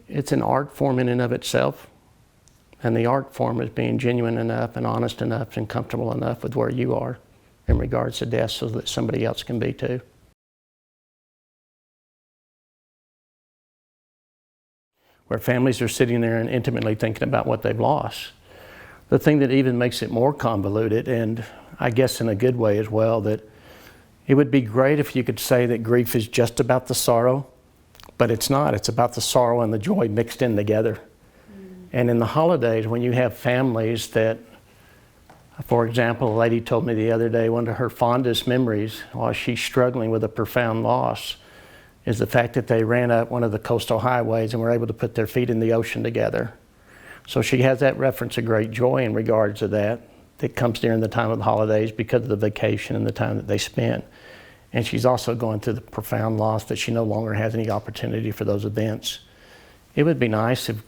It's an art form in and of itself, and the art form is being genuine enough and honest enough and comfortable enough with where you are in regards to death so that somebody else can be too. Where families are sitting there and intimately thinking about what they've lost. The thing that even makes it more convoluted, and I guess in a good way as well, that it would be great if you could say that grief is just about the sorrow, but it's not. It's about the sorrow and the joy mixed in together. And in the holidays, when you have families that, for example, a lady told me the other day, one of her fondest memories while she's struggling with a profound loss is the fact that they ran up one of the coastal highways and were able to put their feet in the ocean together. So she has that reference of great joy in regards to that comes during the time of the holidays because of the vacation and the time that they spent. And she's also going through the profound loss that she no longer has any opportunity for those events. It would be nice if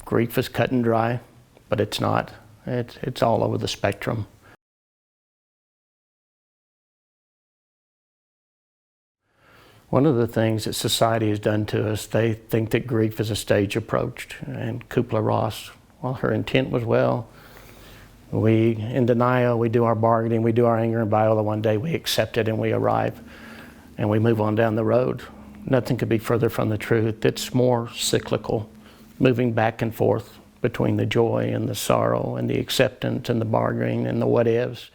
grief is cut and dry, but it's not. It's all over the spectrum. One of the things that society has done to us, they think that grief is a stage approach. And Kubler-Ross, well, her intent was well. We, in denial, we do our bargaining, we do our anger and Viola. One day we accept it and we arrive and we move on down the road. Nothing could be further from the truth. It's more cyclical, moving back and forth between the joy and the sorrow and the acceptance and the bargaining and the what ifs.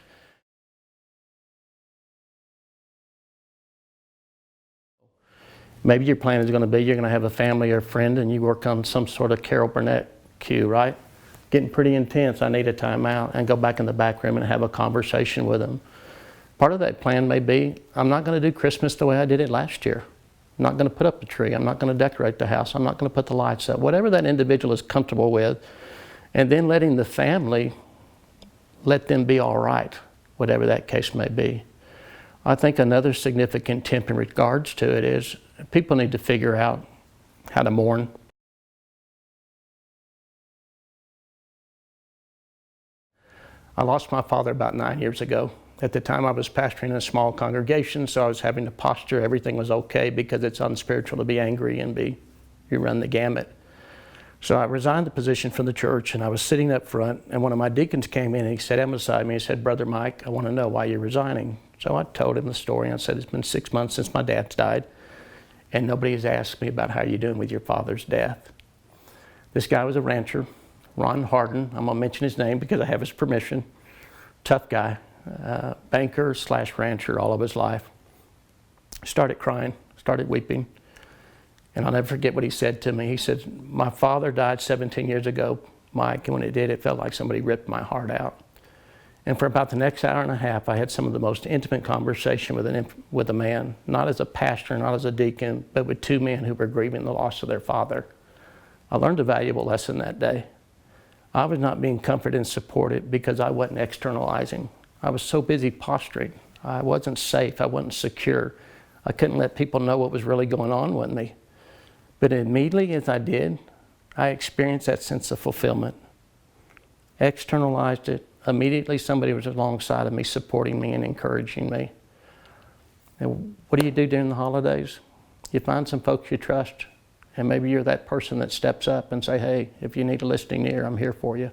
Maybe your plan is going to be you're going to have a family or a friend and you work on some sort of Carol Burnett cue, right? Getting pretty intense, I need a time out, and go back in the back room and have a conversation with them. Part of that plan may be, I'm not going to do Christmas the way I did it last year. I'm not going to put up the tree. I'm not going to decorate the house. I'm not going to put the lights up. Whatever that individual is comfortable with, and then letting the family, let them be all right, whatever that case may be. I think another significant tip in regards to it is people need to figure out how to mourn. I lost my father about 9 years ago. At the time I was pastoring in a small congregation, so I was having to posture everything was okay because it's unspiritual to be angry and you run the gamut. So I resigned the position from the church and I was sitting up front and one of my deacons came in and he sat down beside me and said, "Brother Mike, I want to know why you're resigning." So I told him the story and I said, "It's been 6 months since my dad's died and nobody has asked me about how you're doing with your father's death." This guy was a rancher. Ron Harden, I'm going to mention his name because I have his permission. Tough guy, banker / rancher all of his life. Started crying, started weeping. And I'll never forget what he said to me. He said, "My father died 17 years ago, Mike, and when it did, it felt like somebody ripped my heart out." And for about the next hour and a half, I had some of the most intimate conversation with a man, not as a pastor, not as a deacon, but with two men who were grieving the loss of their father. I learned a valuable lesson that day. I was not being comforted and supported because I wasn't externalizing. I was so busy posturing. I wasn't safe. I wasn't secure. I couldn't let people know what was really going on with me. But immediately as I did, I experienced that sense of fulfillment. Externalized it. Immediately somebody was alongside of me, supporting me and encouraging me. And what do you do during the holidays? You find some folks you trust. And maybe you're that person that steps up and say, "Hey, if you need a listening ear, I'm here for you."